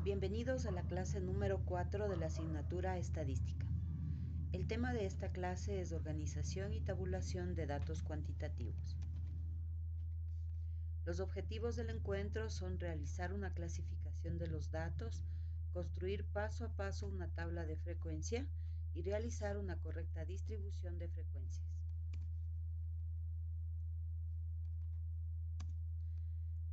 Bienvenidos a la clase número 4 de la asignatura Estadística. El tema de esta clase es organización y tabulación de datos cuantitativos. Los objetivos del encuentro son realizar una clasificación de los datos, construir paso a paso una tabla de frecuencia y realizar una correcta distribución de frecuencias.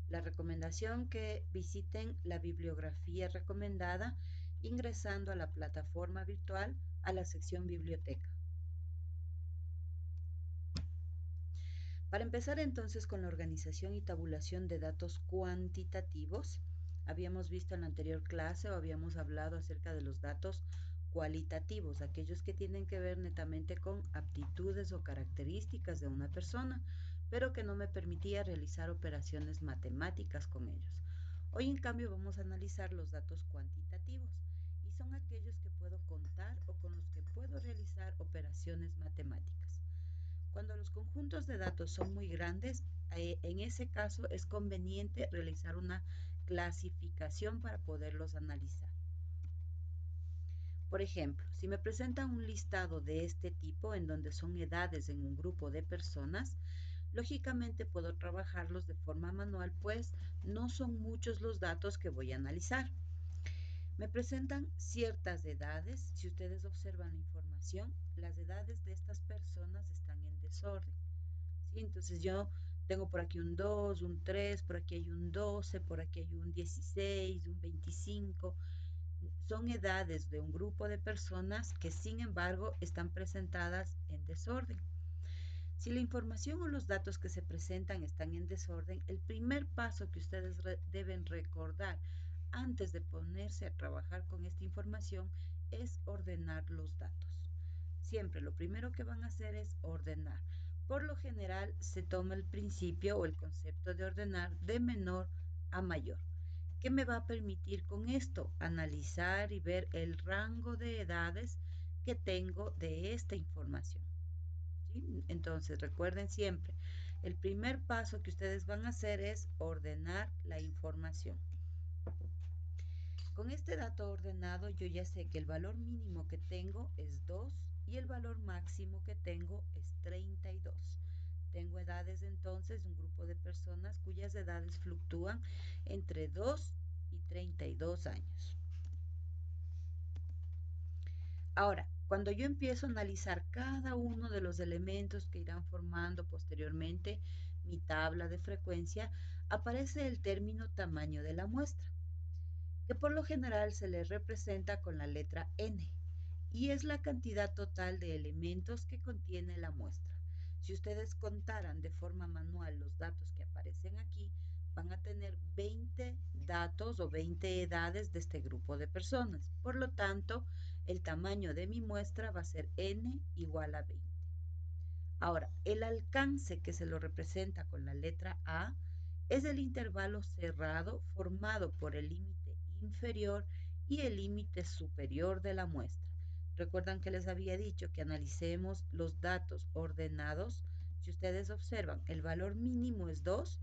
La recomendación que visiten la bibliografía recomendada ingresando a la plataforma virtual a la sección biblioteca. Para empezar entonces con la organización y tabulación de datos cuantitativos, habíamos visto en la anterior clase o habíamos hablado acerca de los datos cualitativos, aquellos que tienen que ver netamente con aptitudes o características de una persona, pero que no me permitía realizar operaciones matemáticas con ellos. Hoy en cambio vamos a analizar los datos cuantitativos y son aquellos que puedo contar o con los que puedo realizar operaciones matemáticas. Cuando los conjuntos de datos son muy grandes, en ese caso es conveniente realizar una clasificación para poderlos analizar. Por ejemplo, si me presentan un listado de este tipo en donde son edades en un grupo de personas, lógicamente puedo trabajarlos de forma manual, pues no son muchos los datos que voy a analizar. Me presentan ciertas edades. Si ustedes observan la información, las edades de estas personas están en desorden. ¿Sí? Entonces yo tengo por aquí un 2, un 3, por aquí hay un 12, por aquí hay un 16, un 25. Son edades de un grupo de personas que sin embargo están presentadas en desorden. Si la información o los datos que se presentan están en desorden, el primer paso que ustedes deben recordar antes de ponerse a trabajar con esta información es ordenar los datos. Siempre lo primero que van a hacer es ordenar. Por lo general se toma el principio o el concepto de ordenar de menor a mayor. ¿Qué me va a permitir con esto? Analizar y ver el rango de edades que tengo de esta información. ¿Sí? Entonces recuerden siempre, el primer paso que ustedes van a hacer es ordenar la información. Con este dato ordenado yo ya sé que el valor mínimo que tengo es 2 y el valor máximo que tengo es 32. Tengo edades entonces, un grupo de personas cuyas edades fluctúan entre 2 y 32 años. Ahora, cuando yo empiezo a analizar cada uno de los elementos que irán formando posteriormente mi tabla de frecuencia, aparece el término tamaño de la muestra, que por lo general se le representa con la letra N, y es la cantidad total de elementos que contiene la muestra. Si ustedes contaran de forma manual los datos que aparecen aquí, van a tener 20 datos o 20 edades de este grupo de personas. Por lo tanto, el tamaño de mi muestra va a ser N igual a 20. Ahora, el alcance que se lo representa con la letra A es el intervalo cerrado formado por el límite inferior y el límite superior de la muestra. Recuerdan que les había dicho que analicemos los datos ordenados. Si ustedes observan, el valor mínimo es 2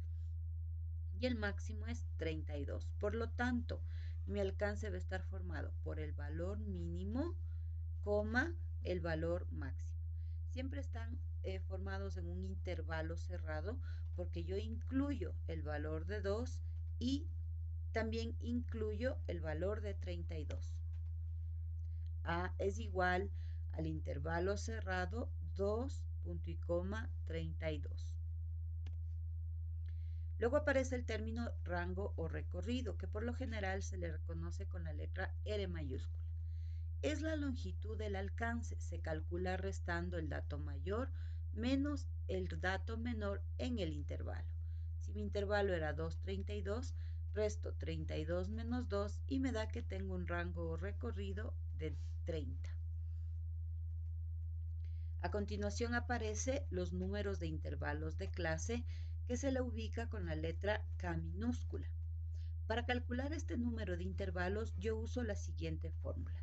y el máximo es 32. Por lo tanto, mi alcance va a estar formado por el valor mínimo, el valor máximo. Siempre están formados en un intervalo cerrado porque yo incluyo el valor de 2 y también incluyo el valor de 32. A es igual al intervalo cerrado 2, punto y coma, 32. Luego aparece el término rango o recorrido, que por lo general se le reconoce con la letra R mayúscula. Es la longitud del alcance, se calcula restando el dato mayor menos el dato menor en el intervalo. Si mi intervalo era 2,32, resto 32 menos 2 y me da que tengo un rango o recorrido de 30. A continuación aparece los números de intervalos de clase que se le ubica con la letra K minúscula. Para calcular este número de intervalos yo uso la siguiente fórmula.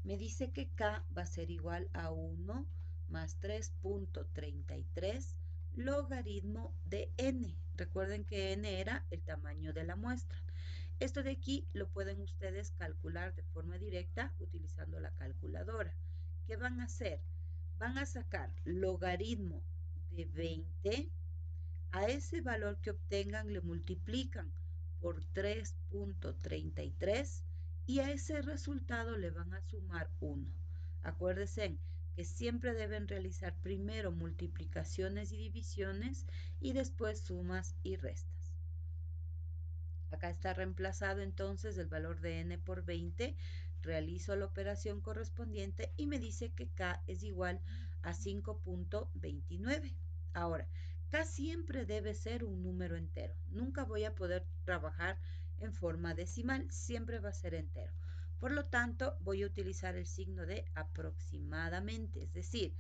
Me dice que K va a ser igual a 1 más 3,33 logaritmo de N. Recuerden que N era el tamaño de la muestra. Esto de aquí lo pueden ustedes calcular de forma directa utilizando la calculadora. ¿Qué van a hacer? Van a sacar logaritmo de 20. A ese valor que obtengan le multiplican por 3.33 y a ese resultado le van a sumar 1. Acuérdense que siempre deben realizar primero multiplicaciones y divisiones y después sumas y restas. Acá está reemplazado entonces el valor de n por 20, realizo la operación correspondiente y me dice que k es igual a 5.29. Ahora, k siempre debe ser un número entero. Nunca voy a poder trabajar en forma decimal, siempre va a ser entero. Por lo tanto, voy a utilizar el signo de aproximadamente, es decir,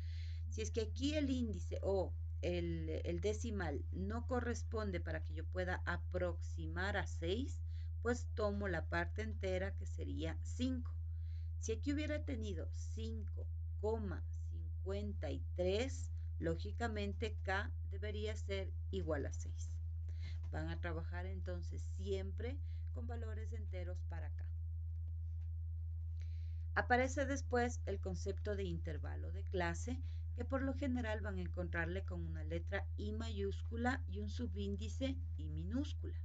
si es que aquí el índice o el decimal no corresponde para que yo pueda aproximar a 6, pues tomo la parte entera que sería 5. Si aquí hubiera tenido 5,53, lógicamente K debería ser igual a 6. Van a trabajar entonces siempre con valores enteros para K. Aparece después el concepto de intervalo de clase, que por lo general van a encontrarle con una letra I mayúscula y un subíndice I minúscula.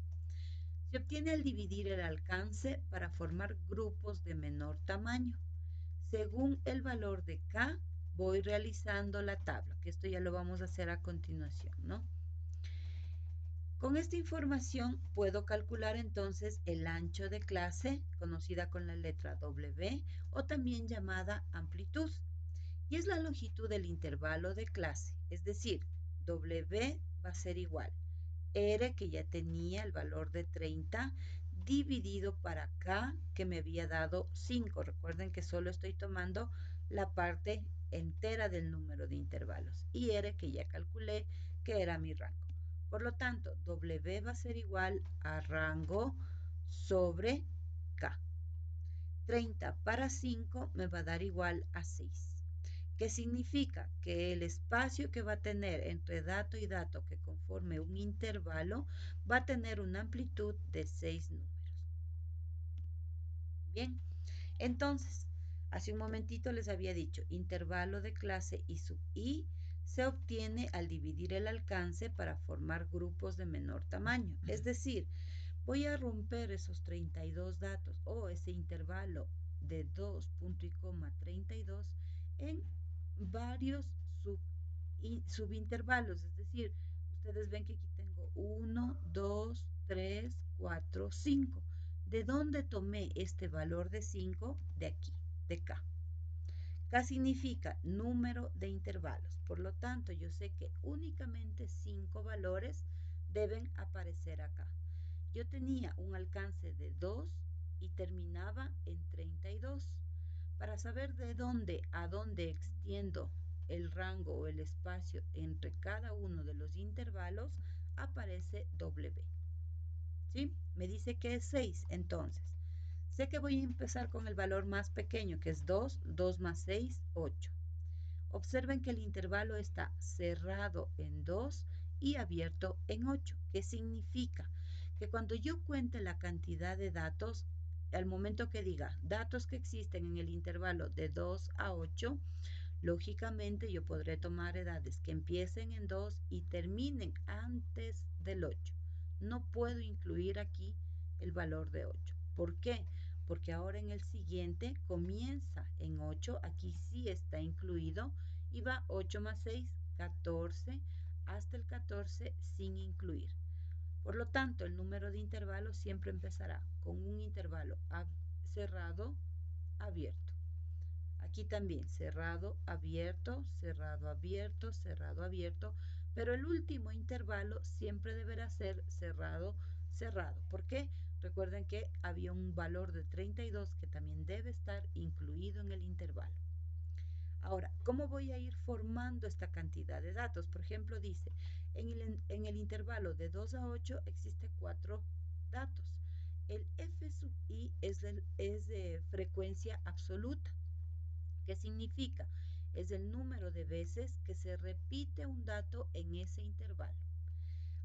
Se obtiene al dividir el alcance para formar grupos de menor tamaño. Según el valor de K, voy realizando la tabla, que esto ya lo vamos a hacer a continuación, ¿no? Con esta información puedo calcular entonces el ancho de clase, conocida con la letra W o también llamada amplitud, y es la longitud del intervalo de clase, es decir, W va a ser igual R, que ya tenía el valor de 30, dividido para K, que me había dado 5. Recuerden que solo estoy tomando la parte entera del número de intervalos. Y R, que ya calculé, que era mi rango. Por lo tanto, W va a ser igual a rango sobre K. 30 para 5 me va a dar igual a 6. ¿Qué significa? Que el espacio que va a tener entre dato y dato que conforme un intervalo va a tener una amplitud de 6 números. Bien, entonces, hace un momentito les había dicho, intervalo de clase I sub I se obtiene al dividir el alcance para formar grupos de menor tamaño. Es decir, voy a romper esos 32 datos o ese intervalo de 2.32 en varios subintervalos, es decir, ustedes ven que aquí tengo 1, 2, 3, 4, 5. ¿De dónde tomé este valor de 5? De aquí, de K. K significa número de intervalos, por lo tanto yo sé que únicamente 5 valores deben aparecer acá. Yo tenía un alcance de 2 y terminaba en 32. Para saber de dónde a dónde extiendo el rango o el espacio entre cada uno de los intervalos, aparece W. ¿Sí? Me dice que es 6, entonces sé que voy a empezar con el valor más pequeño, que es 2, 2 más 6, 8. Observen que el intervalo está cerrado en 2 y abierto en 8. ¿Qué significa? Que cuando yo cuente la cantidad de datos, al momento que diga datos que existen en el intervalo de 2 a 8, lógicamente yo podré tomar edades que empiecen en 2 y terminen antes del 8. No puedo incluir aquí el valor de 8. ¿Por qué? Porque ahora en el siguiente comienza en 8, aquí sí está incluido y va 8 más 6, 14, hasta el 14 sin incluir. Por lo tanto, el número de intervalos siempre empezará con un intervalo cerrado, abierto. Aquí también cerrado, abierto, cerrado, abierto, cerrado, abierto, pero el último intervalo siempre deberá ser cerrado, cerrado. ¿Por qué? Recuerden que había un valor de 32 que también debe estar incluido en el intervalo. Ahora, ¿cómo voy a ir formando esta cantidad de datos? Por ejemplo, dice, en el intervalo de 2 a 8 existe 4 datos. El f sub i es de frecuencia absoluta. ¿Qué significa? Es el número de veces que se repite un dato en ese intervalo.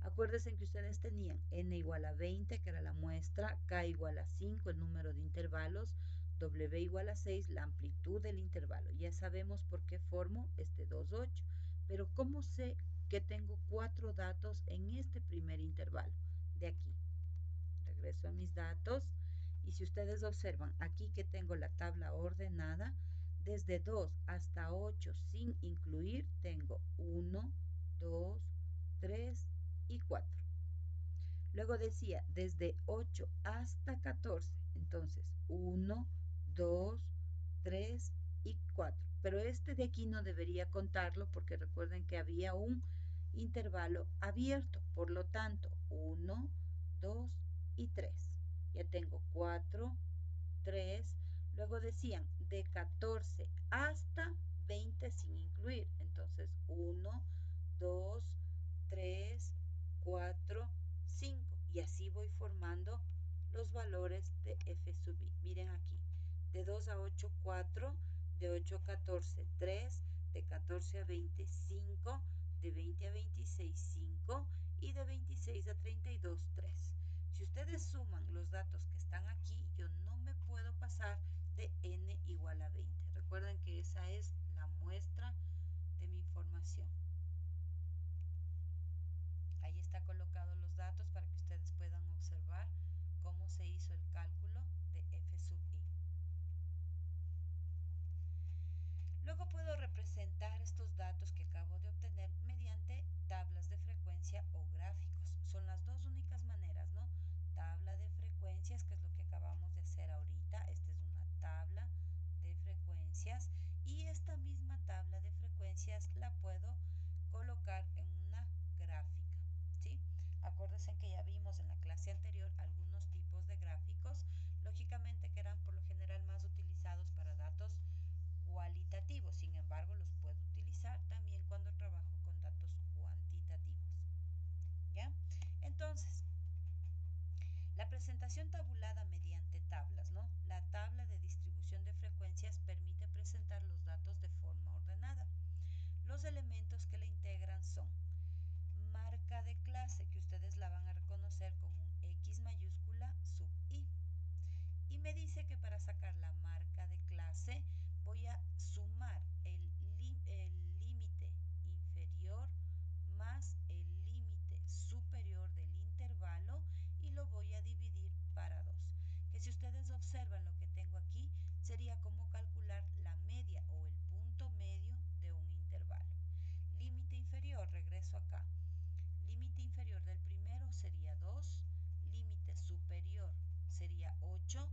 Acuérdense que ustedes tenían n igual a 20, que era la muestra, k igual a 5, el número de intervalos, w igual a 6, la amplitud del intervalo. Ya sabemos por qué formo este 2, 8, pero ¿cómo sé que tengo 4 datos en este primer intervalo? De aquí. Regreso a mis datos y si ustedes observan aquí que tengo la tabla ordenada, desde 2 hasta 8 sin incluir tengo 1, 2, 3 y 4. Luego decía desde 8 hasta 14, entonces 1, 2, 3 y 4. Pero este de aquí no debería contarlo porque recuerden que había un intervalo abierto, por lo tanto 1, 2 y 3. Ya tengo 4, 3, luego decían de 14 hasta 20 sin incluir, entonces 1, 2, 3, 4, 5 y así voy formando los valores de f sub i. Miren aquí, de 2 a 8, 4, de 8 a 14, 3, de 14 a 20, 5, de 20 a 26, 5 y de 26 a 32, 3. Si ustedes suman los datos que están aquí, yo no me puedo pasar de n igual a 20. Recuerden que esa es la muestra de mi información. Ahí está colocados los datos para que ustedes puedan observar cómo se hizo el cálculo de f sub i. Luego puedo representar estos datos que acabo de obtener mediante tablas de frecuencia o gráficos. Son las dos únicas maneras, ¿no? Tabla de frecuencias, que es lo que acabamos de hacer ahorita. Esta es una tabla de frecuencias y esta misma tabla de frecuencias la puedo colocar en una gráfica, ¿sí? Acuérdense que ya vimos en la clase anterior algunos tipos de gráficos, lógicamente que eran por lo general más utilizados para datos cualitativos, sin embargo los puedo utilizar también cuando trabajo con datos cuantitativos. ¿Ya? Entonces, la presentación tabulada mediante tablas, ¿no? La tabla de distribución de frecuencias permite presentar los datos de forma ordenada. Los elementos que la integran son marca de clase, que ustedes la van a reconocer con un X mayúscula sub I. Y me dice que para sacar la marca de clase voy a sumar el límite inferior más el límite superior del intervalo y lo voy a dividir para 2. Que si ustedes observan lo que tengo aquí, sería como calcular la media o el punto medio de un intervalo. Límite inferior, regreso acá. Límite inferior del primero sería 2, límite superior sería 8,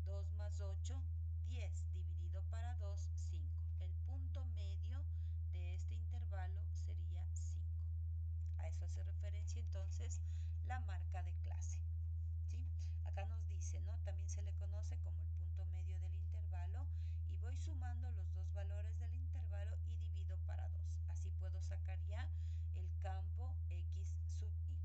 2 más 8, 10, dividido para 2, 5. El punto medio de este intervalo sería 5. A eso hace referencia entonces la marca de clase. ¿Sí? Acá nos dice, ¿no? También se le conoce como el punto medio del intervalo y voy sumando los dos valores del intervalo y divido para 2. Así puedo sacar ya el campo x sub i.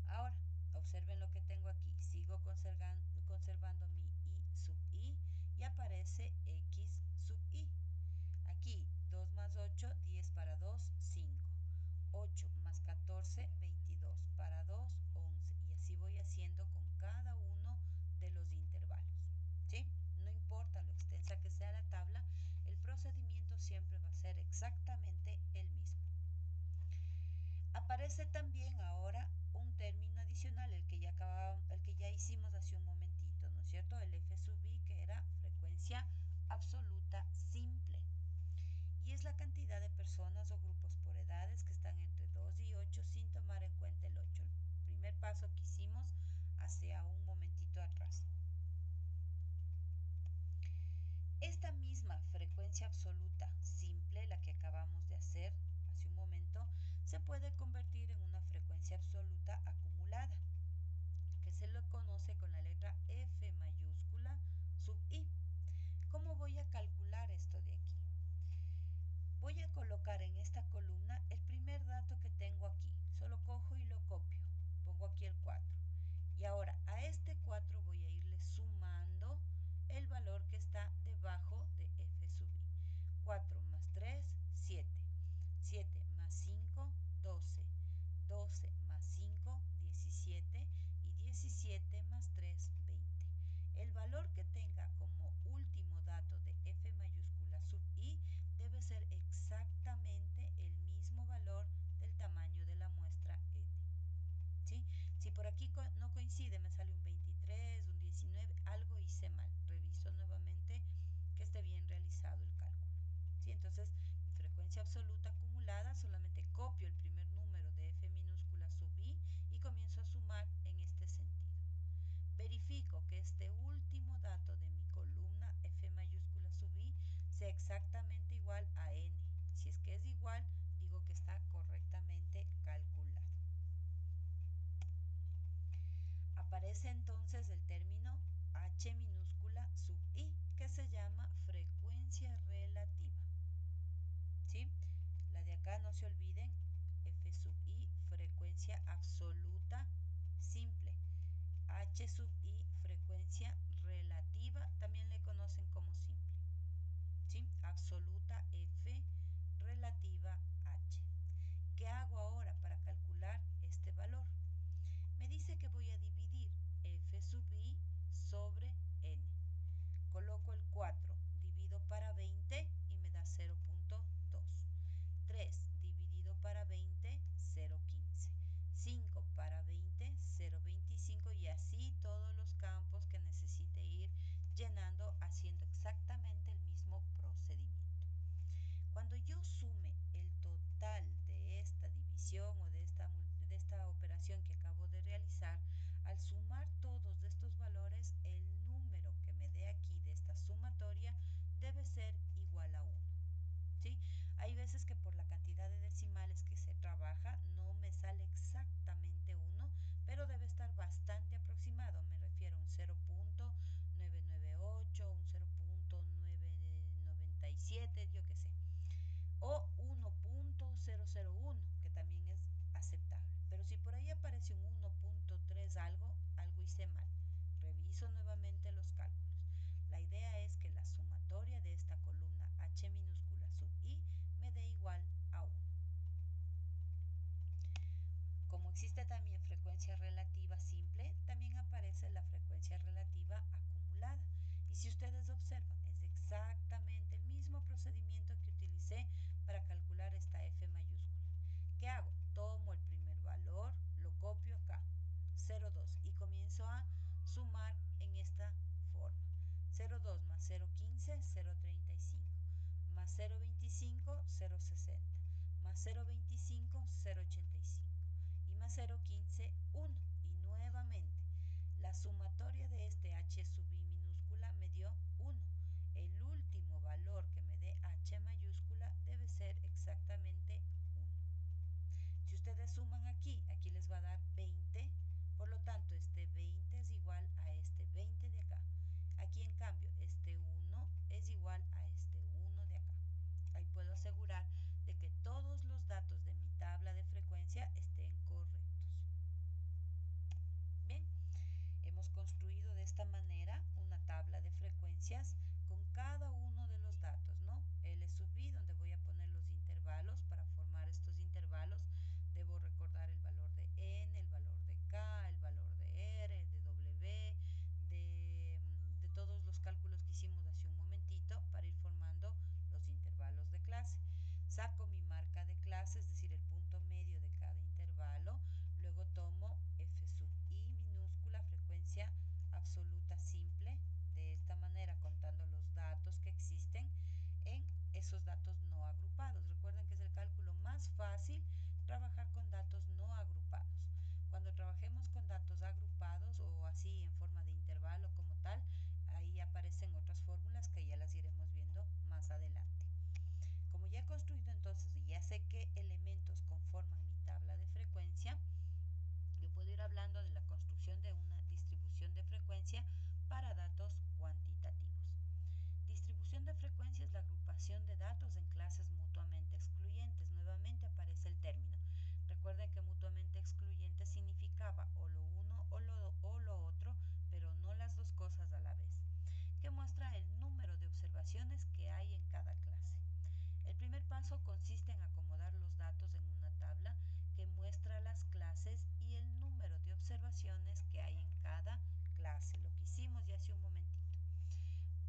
Ahora, observen lo que tengo aquí. Sigo conservando mi i sub i y aparece x sub i. Aquí 2 más 8, 10 para 2, 5. 8 más 14, 22 para 2, 11. Y así voy haciendo con cada uno de los intervalos. ¿Sí? No importa lo extensa que sea la tabla, el procedimiento siempre va a ser exactamente el mismo. Aparece también ahora un término adicional, el que ya hicimos hace un momentito, ¿no es cierto? El f sub i, que era frecuencia absoluta simple. Y es la cantidad de personas o grupos por edades que están entre 2 y 8 sin tomar en cuenta el 8. El primer paso que hicimos hace un momentito atrás. Esta misma frecuencia absoluta simple, la que acabamos de hacer hace un momento, se puede convertir en una frecuencia absoluta acumulada, que se lo conoce con la letra F mayúscula sub i. ¿Cómo voy a calcular esto de aquí? Voy a colocar en esta columna el primer dato que tengo aquí. Solo cojo y lo copio. Pongo aquí el 4. Y ahora a este 4 voy a irle sumando el valor que está debajo de f sub i. 4 más 3, 7. 7 más 5, 12. debe ser exactamente el mismo valor del tamaño de la muestra n. ¿Sí? Si por aquí no coincide, me sale un 23, un 19, algo hice mal. Reviso nuevamente que esté bien realizado el cálculo. ¿Sí? Entonces, mi frecuencia absoluta acumulada, solamente copio el primer número de f minúscula sub i y comienzo a sumar en este sentido. Verifico que este último dato de mi columna f mayúscula sub i sea exactamente igual a n. Si es que es igual, digo que está correctamente calculado. Aparece entonces el término h minúscula sub i, que se llama frecuencia relativa. ¿Sí? La de acá, no se olviden, f sub i, frecuencia absoluta simple. H sub i, frecuencia relativa, también le conocen como simple. ¿Sí? Absoluta f, relativa h. ¿Qué hago ahora para calcular este valor? Me dice que voy a dividir f sub i sobre n. Coloco el 4, divido para 20 y me da 0.2. 3 dividido para 20, 0.15. 5 para 20, 0.25 y así todos los campos que necesite ir llenando haciendo exactamente el mismo procedimiento. Cuando yo sume el total de esta división o de esta operación que acabo de realizar, al sumar todos estos valores, el número que me dé aquí de esta sumatoria debe ser igual a 1. ¿Sí? Hay veces que por la cantidad de decimales que se trabaja no me sale exactamente 1, pero debe estar bastante aproximado. Me refiero a un 0.998, un 0.997, yo qué sé. O 1.001, que también es aceptable. Pero si por ahí aparece un 1.3 algo hice mal. Reviso nuevamente los cálculos. La idea es que la sumatoria de esta columna h minúscula sub i me dé igual a 1. Como existe también frecuencia relativa simple, también aparece la frecuencia relativa acumulada. Y si ustedes observan, es exactamente el mismo procedimiento que utilicé para calcular esta f mayúscula. ¿Qué hago? Tomo el primer valor, lo copio acá, 0,2, y comienzo a sumar en esta forma. 0,2 más 0,15, 0,35, más 0,25, 0,60, más 0,25, 0,85, y más 0,15, 1. Y nuevamente, la sumatoria de este h sub i minúscula me dio 1. El último valor que me dé h mayúscula debe ser exactamente 1. Si ustedes suman aquí les va a dar 20, por lo tanto este 20 es igual a este 20 de acá. Aquí en cambio este 1 es igual a este 1 de acá. Ahí puedo asegurar de que todos los datos de mi tabla de frecuencia estén correctos. Bien, hemos construido de esta manera una tabla de frecuencias con cada uno de los datos, ¿no? L sub i, donde voy a poner los intervalos. Para formar estos intervalos debo recordar el valor de n, el valor de k, el valor de r, de w, de todos los cálculos que hicimos hace un momentito para ir formando los intervalos de clase. Saco mi marca de clase, es decir, el punto medio de cada intervalo. Luego tomo f sub i minúscula, frecuencia absoluta simple, de esta manera contando los datos que existen en esos datos no agrupados. Recuerden que es el cálculo más fácil trabajar con datos no agrupados. Cuando trabajemos con datos agrupados o así en forma de intervalo como tal, ahí aparecen otras fórmulas que ya las iremos viendo más adelante. Como ya he construido entonces y ya sé qué elementos conforman mi tabla de frecuencia, yo puedo ir hablando de la construcción de una distribución de frecuencia para datos cuantitativos. Distribución de frecuencia es la agrupación de datos en clases mutuamente excluyentes. Nuevamente aparece el término. Recuerden que mutuamente excluyente significaba o lo uno o lo otro, pero no las dos cosas a la vez, que muestra el número de observaciones que hay en cada clase. El primer paso consiste en acomodar los datos en una tabla que muestra las clases y el número de observaciones que hay en cada clase, lo que hicimos ya hace un momentito.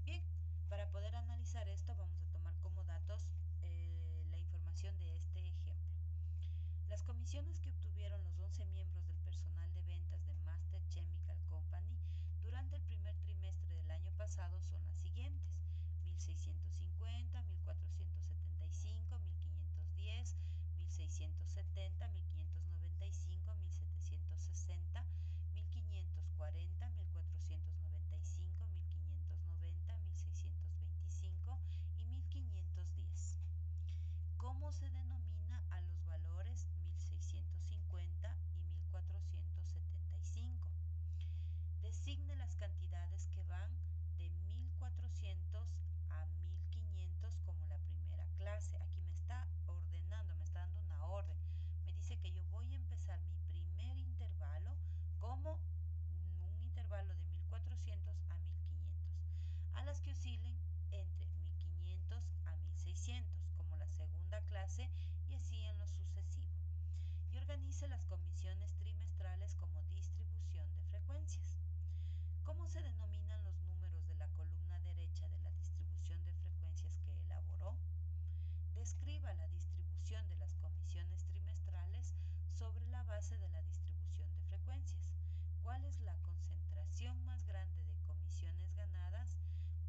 Bien, para poder analizar esto vamos a tomar como datos la información de este ejemplo. Las comisiones que obtuvieron los 11 miembros del personal de ventas de Master Chemical Company durante el primer trimestre del año pasado son las siguientes: 1.650, 1.475, 1.510, 1.670, 1.595, 1.760, 1.540, 1.495, 1.590, 1.625 y 1.510. ¿Cómo se denomina a los valores 1.650 y 1.475? Designe las cantidades que van de 1.400 a 1.500 como la primera clase. Aquí me está ordenando, me está dando una orden. Me dice que yo voy a empezar mi primer intervalo como un intervalo de 1.400 a 1.500, a las que oscilen entre 1.500 a 1.600 como la segunda clase, y así en lo sucesivo. Y organice las comisiones trimestrales como distribución de frecuencias. ¿Cómo se denominan los números de la columna derecha de la distribución de frecuencias que elaboró? Describa la distribución de las comisiones trimestrales sobre la base de la distribución de frecuencias. ¿Cuál es la concentración más grande de comisiones ganadas?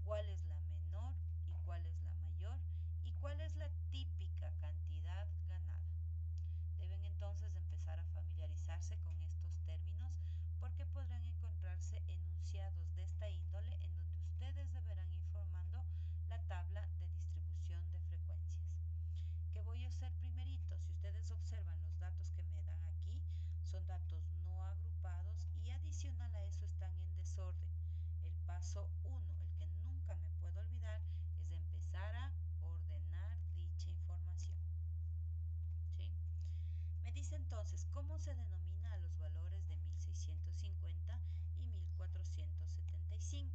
¿Cuál es la menor y cuál es la mayor? ¿Y cuál es la típica cantidad ganada? Deben entonces empezar a familiarizarse con estos términos, porque podrán encontrarse enunciados de esta índole en donde ustedes deberán ir formando la tabla de distribución de frecuencias. ¿Qué voy a hacer primerito? Si ustedes observan, los datos que me dan aquí son datos no agrupados y adicional a eso están en desorden. El paso 1, el que nunca me puedo olvidar, es de empezar a ordenar dicha información. ¿Sí? Me dice entonces, ¿cómo se denomina a los valores de 1.650 y 1.475?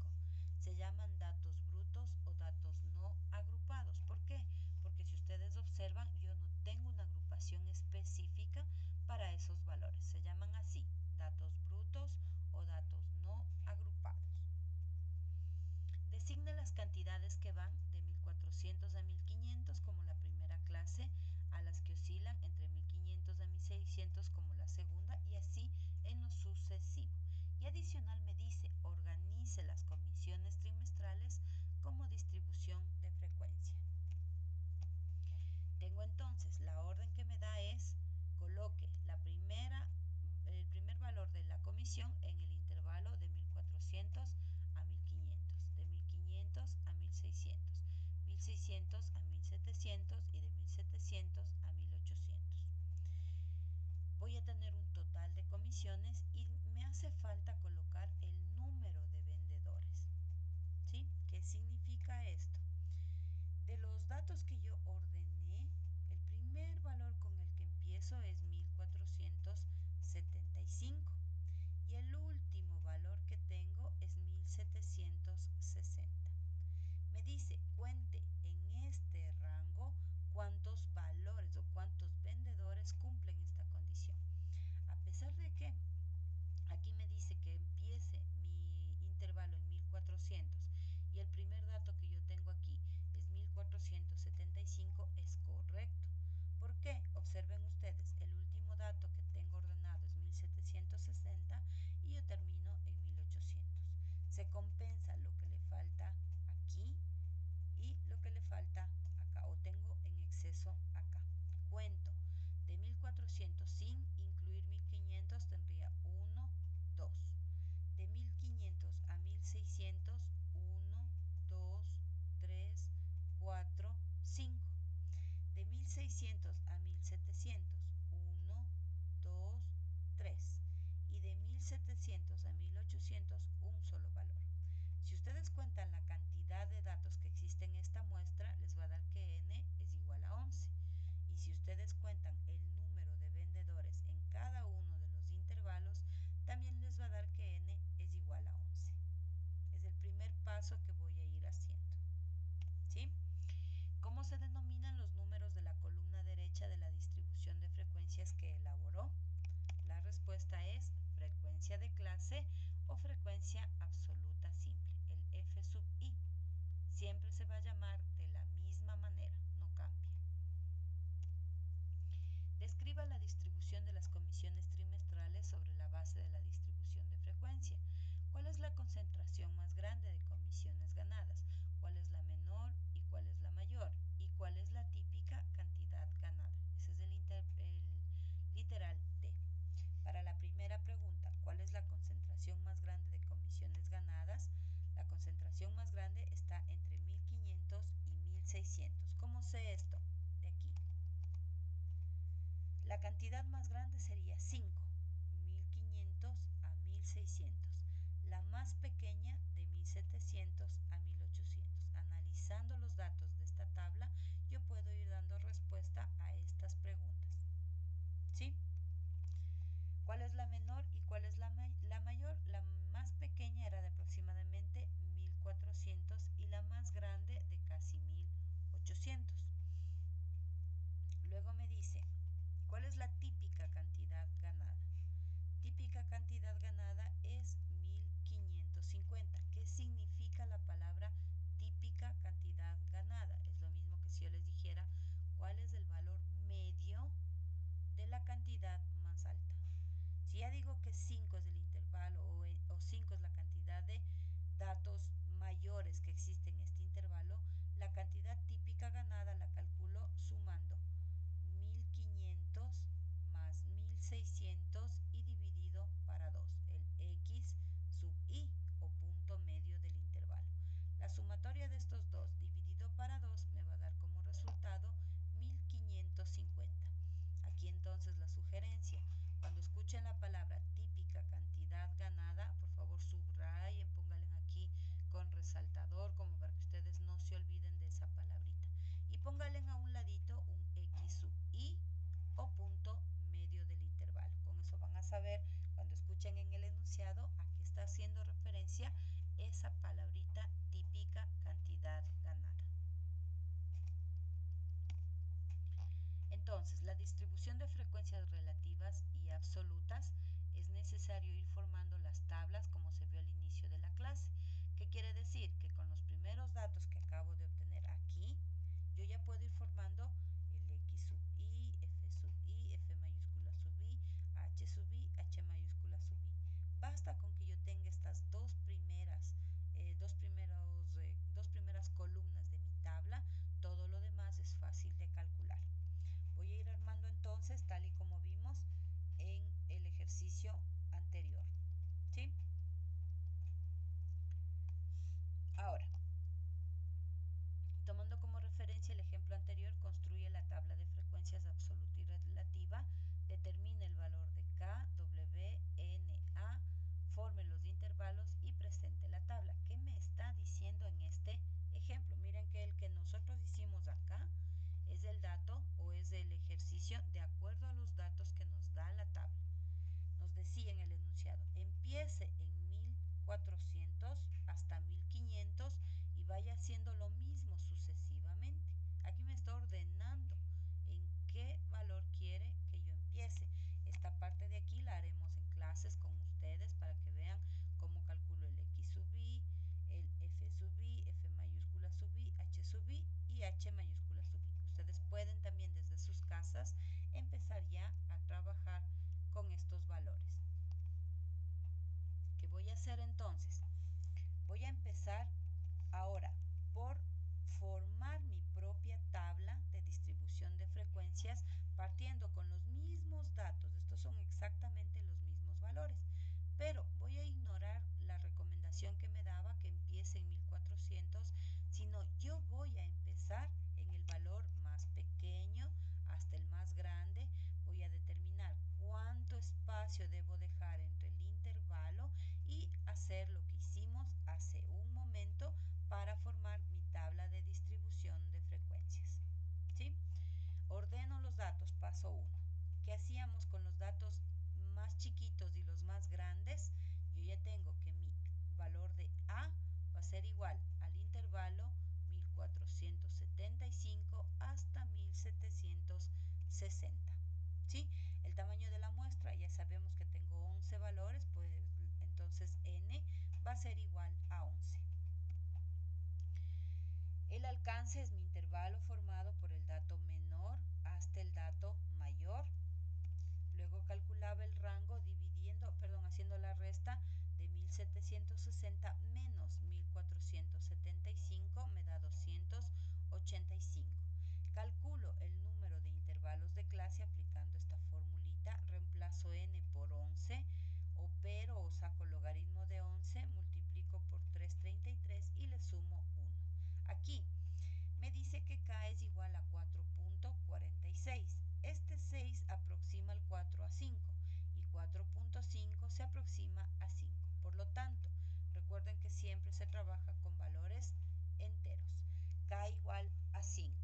Se llaman datos brutos o datos no agrupados. ¿Por qué? Porque si ustedes observan, yo no tengo una agrupación específica para esos valores. Se llaman así, datos brutos o datos no agrupados. Designe las cantidades que van de 1.400 a 1.500 como la primera clase, a las que oscilan entre 1.500 a 1.600 como la segunda, y así en lo sucesivo. Y adicional me dice, organice las comisiones trimestrales como distribución de frecuencia. Tengo entonces, la orden que me da es, coloque el primer valor de la comisión en el intervalo de 1.400 a 1.500, de 1.500 a 1.600, 1.600 a 1.700 y de 1.700 a 1.800. Voy a tener un total de comisiones y me hace falta colocar el número de vendedores. ¿Sí? ¿Qué significa esto? De los datos que yo ordené, el primer valor con el que empiezo es 1.475 y el último valor que tengo es 1.760. Me dice, cuente en este rango cuántos valores o cuántos vendedores cumplen esta condición. A pesar de que aquí me dice que empiece mi intervalo en 1.400 y el primer dato que yo tengo aquí es 1.475, es correcto. ¿Por qué? Observen ustedes, el último dato que tengo ordenado es 1.760 y yo termino en 1.800. Se compensa lo que le falta aquí y lo que le falta acá, o tengo en exceso acá. Cuento de 1.400 sin incluir 1.500, tendría 1, 2. De 1.500 a 1.600, 1, 2, 3, 4, 5. De 1.600 a 1.700, 1, 2, 3. Y de 1.700 a 1.800, un solo valor. Si ustedes cuentan la cantidad de datos que existe en esta muestra, les va a dar que n es igual a 11. Y si ustedes cuentan el número de vendedores en cada uno de los intervalos, también les va a dar que n es igual a 11. Es el primer paso que voy a ir haciendo. ¿Sí? ¿Cómo se denominan los números de la columna derecha de la distribución de frecuencias que elaboró? La respuesta es frecuencia de clase o frecuencia absoluta simple, el F sub i. Siempre se va a llamar de la misma manera, no cambia. Escriba la distribución de las comisiones trimestrales sobre la base de la distribución de frecuencia. ¿Cuál es la concentración más grande de comisiones ganadas? ¿Cuál es la menor y cuál es la mayor? ¿Y cuál es la típica cantidad ganada? Ese es el literal D. Para la primera pregunta, ¿cuál es la concentración más grande de comisiones ganadas? La concentración más grande está entre 1500 y 1600. ¿Cómo sé esto? De aquí. La cantidad más grande sería 5, 1500 a 1600. La más pequeña de 1700 a 1800. Analizando los datos de esta tabla, yo puedo ir dando respuesta a estas preguntas. ¿Sí? ¿Cuál es la menor y cuál es la mayor? La más pequeña era de aproximadamente 1400 y la más grande de casi 1800. Luego me dice, ¿cuál es la típica cantidad ganada? Típica cantidad ganada es 1550. ¿Qué significa la palabra típica cantidad ganada? Es lo mismo que si yo les dijera cuál es el valor medio de la cantidad más alta. Si ya digo que 5 es el intervalo o 5 es la cantidad de datos mayores que existe en este intervalo, la cantidad típica ganada la calculo sumando 1500 más 1600 y dividido para 2, el x sub i o punto medio del intervalo. La sumatoria de estos dos dividido para 2 me va a dar como resultado 1550. Aquí entonces la sugerencia, cuando escuchen la palabra típica cantidad ganada, por favor subrayen, pónganle aquí con resaltador como para que ustedes no se olviden de esa palabrita. Y pónganle a un ladito un x sub i o punto medio del intervalo. Con eso van a saber cuando escuchen en el enunciado a qué está haciendo referencia esa palabrita típica cantidad ganada. Entonces, la distribución de frecuencias relativas y absolutas es necesario ir formando las tablas como se vio al inicio de la clase. ¿Qué quiere decir? Que con los primeros datos que acabo de obtener aquí, yo ya puedo ir formando el x sub i, f mayúscula sub i, h mayúscula sub i. Basta con que yo tenga estas dos primeras columnas de mi tabla, todo lo demás es fácil de calcular. Voy a ir armando entonces tal y como vimos en el ejercicio anterior. ¿Sí? Ahora, tomando como referencia el ejemplo anterior, construye la tabla de frecuencias absoluta y relativa, determine el valor de K, W, N, A, forme los intervalos y presente la tabla. ¿Qué me está diciendo en este ejemplo? Miren que el que nosotros hicimos acá es el dato o es el ejercicio de acuerdo a los datos que nos da la tabla. Nos decía en el enunciado, empiece en 1400 hasta 1500 y vaya haciendo lo mismo sucesivamente. Aquí me está ordenando en qué valor quiere que yo empiece. Esta parte de aquí la haremos en clases con ustedes para que vean cómo calculo el x sub i, el f sub i, f mayúscula sub i, h sub i y h mayúscula sub i. Ustedes pueden también desde sus casas empezar ya a trabajar con estos valores. ¿Qué voy a hacer entonces? Voy a empezar ahora por formar mi propia tabla de distribución de frecuencias partiendo con los mismos datos. Estos son exactamente los mismos valores. Pero voy a ignorar la recomendación que me daba que empiece en 1400, sino yo voy a empezar en el valor más pequeño hasta el más grande. Voy a determinar cuánto espacio debo dejar entre el intervalo y hacer lo que hicimos hace un momento para formar mi tabla de distribución de frecuencias. ¿Sí? Ordeno los datos, paso 1. ¿Qué hacíamos con los datos más chiquitos y los más grandes? Yo ya tengo que mi valor de A va a ser igual al intervalo 1475 hasta 1760. ¿Sí? El tamaño de la muestra, ya sabemos que tengo 11 valores, pues entonces n va a ser igual a 11. El alcance es mi intervalo formado por el dato menor hasta el dato mayor. mayor. Luego calculaba el rango haciendo la resta de 1760 menos 1475 me da 285. Calculo el número de intervalos de clase aplicando esta formulita, reemplazo n por 11, opero o saco logaritmo de 11, multiplico por 333 y le sumo 1. Aquí me dice que K es igual a 4.46. Este 6 aproxima el 4 a 5 y 4.5 se aproxima a 5. Por lo tanto, recuerden que siempre se trabaja con valores enteros. K igual a 5.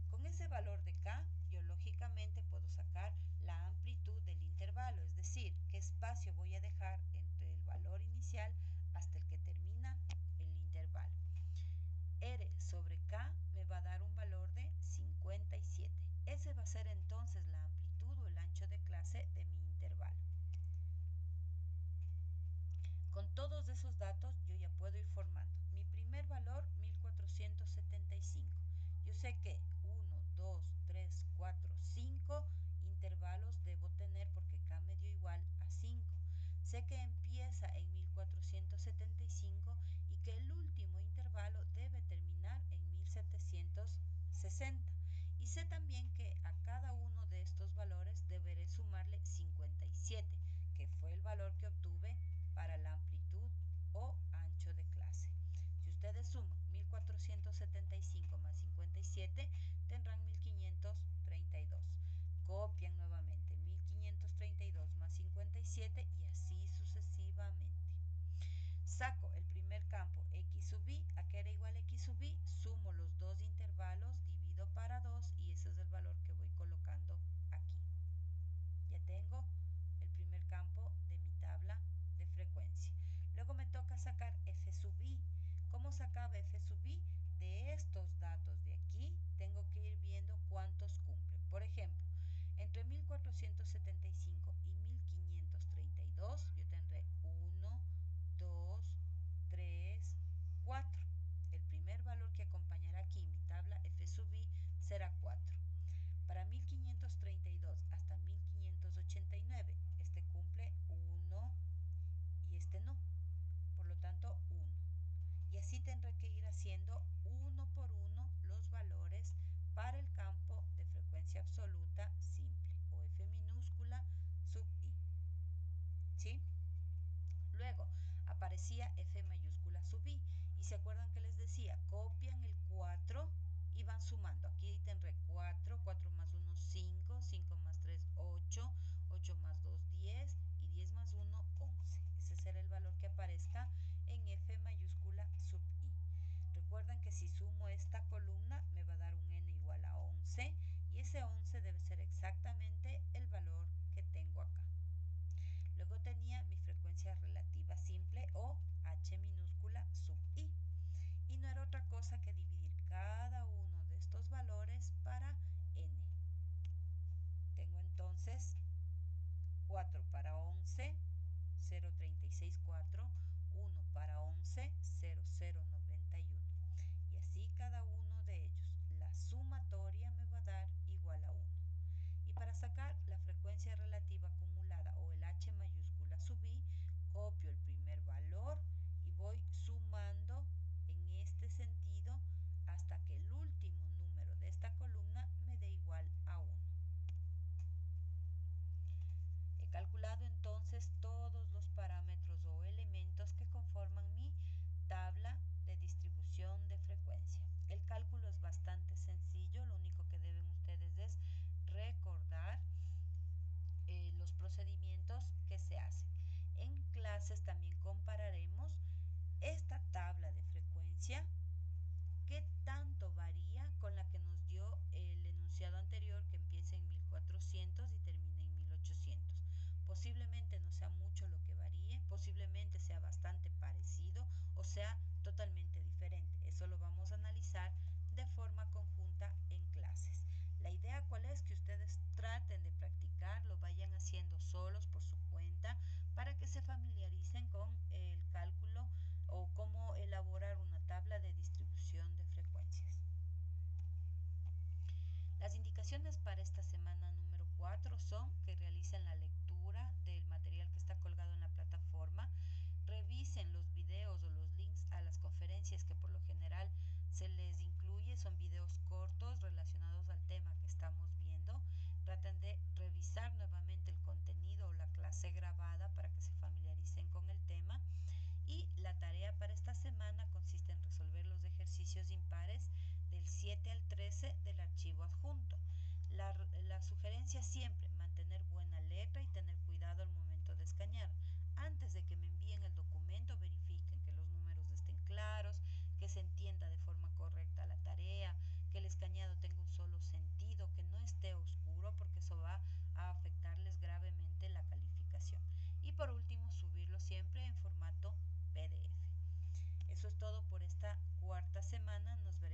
Con ese valor de K, yo lógicamente puedo sacar la amplitud del intervalo, es decir, qué espacio voy a dejar entre el valor inicial hasta el que termina el intervalo. R sobre K me va a dar un valor de 57. Ese va a ser entonces la amplitud o el ancho de clase de mi intervalo. Con todos esos datos yo ya puedo ir formando. Mi primer valor, 1475. Yo sé que 1, 2, 3, 4, 5 intervalos debo tener porque K me dio igual a 5. Sé que empieza en 1475 y que el último intervalo debe terminar en 1760. Y sé también que a cada uno de estos valores deberé sumarle 57, que fue el valor que obtuve para la amplitud o ancho de clase. Si ustedes suman 1475 más 57, tendrán 1532. Copian nuevamente 1532 más 57 y así sucesivamente. Saco el primer campo x sub i, ¿a qué era igual x sub i? Sumo los dos intervalos, divido para 2 y ese es el valor que voy colocando aquí. Ya tengo el primer campo de mi tabla de frecuencia. Luego me toca sacar f sub i. ¿Cómo sacaba f sub i? De estos datos de aquí tengo que ir viendo cuántos cumplen. Por ejemplo, entre 1475 y 1532 yo tendré 1, 2, 3, 4. El primer valor que acompañará aquí mi tabla f sub i será 4. Para 1532 hasta 1589, este cumple 1 y este no. Por lo tanto, 1. Y así tendré que ir haciendo uno por uno los valores para el campo de frecuencia absoluta simple o f minúscula sub i. ¿Sí? Luego aparecía f mayúscula sub i y se acuerdan que les decía, copian el 4 y van sumando. Aquí tendré 4, 4 más 1, 5, 5 más 3, 8, 8 más 2, 10 y 10 más 1, 11. Ese será el valor que aparezca en f mayúscula sub i. Recuerden que si sumo esta columna me va a dar un n igual a 11 y ese 11 debe ser exactamente el valor que tengo acá. Luego tenía mi frecuencia relativa simple o h minúscula sub i. Y no era otra cosa que dividir cada uno de estos valores para n. Tengo entonces 4 para 11, 0,364, 1 para 11, 0,091. Y así cada uno de ellos. La sumatoria me va a dar igual a 1. Y para sacar la frecuencia relativa acumulada o el h mayúscula sub i, copio el primer valor y voy sumando en este sentido hasta que el último número de esta columna me dé igual a 1. He calculado entonces todos los parámetros o elementos que conforman mi tabla de distribución de frecuencia. El cálculo es bastante sencillo, lo único que deben ustedes es recordar los procedimientos que se hacen. En clases también compararemos esta tabla de frecuencia, qué tanto varía con la que nos dio el enunciado anterior que empieza en 1400 y termina en 1800. Posiblemente no sea mucho lo que varíe, posiblemente sea bastante parecido o sea totalmente diferente. Eso lo vamos a analizar de forma conjunta en clases. La idea cuál es, que ustedes traten de practicar, lo vayan haciendo solos por su cuenta para que se familiaricen con el cálculo o cómo elaborar una tabla de distribución de frecuencias. Las indicaciones para esta semana número 4 son que realicen la lectura del material que está colgado en la plataforma, revisen los videos o los links a las conferencias que por lo general se les incluye, son videos cortos relacionados al tema que estamos viendo. Traten de revisar nuevamente el contenido o la clase grabada para que se familiaricen con el tema. Y la tarea para esta semana consiste en resolver los ejercicios impares del 7 al 13 del archivo adjunto. La sugerencia siempre mantener buena letra y tener cuidado al momento de escanear. Antes de que me envíen el documento, verifiquen que los números estén claros, que se entienda de forma correcta la tarea, que el escaneado tenga un solo sentido, que no esté oscuro, porque eso va a afectarles gravemente la calificación. Y por último, subirlo siempre en formato PDF. Eso es todo por esta cuarta semana. Nos veremos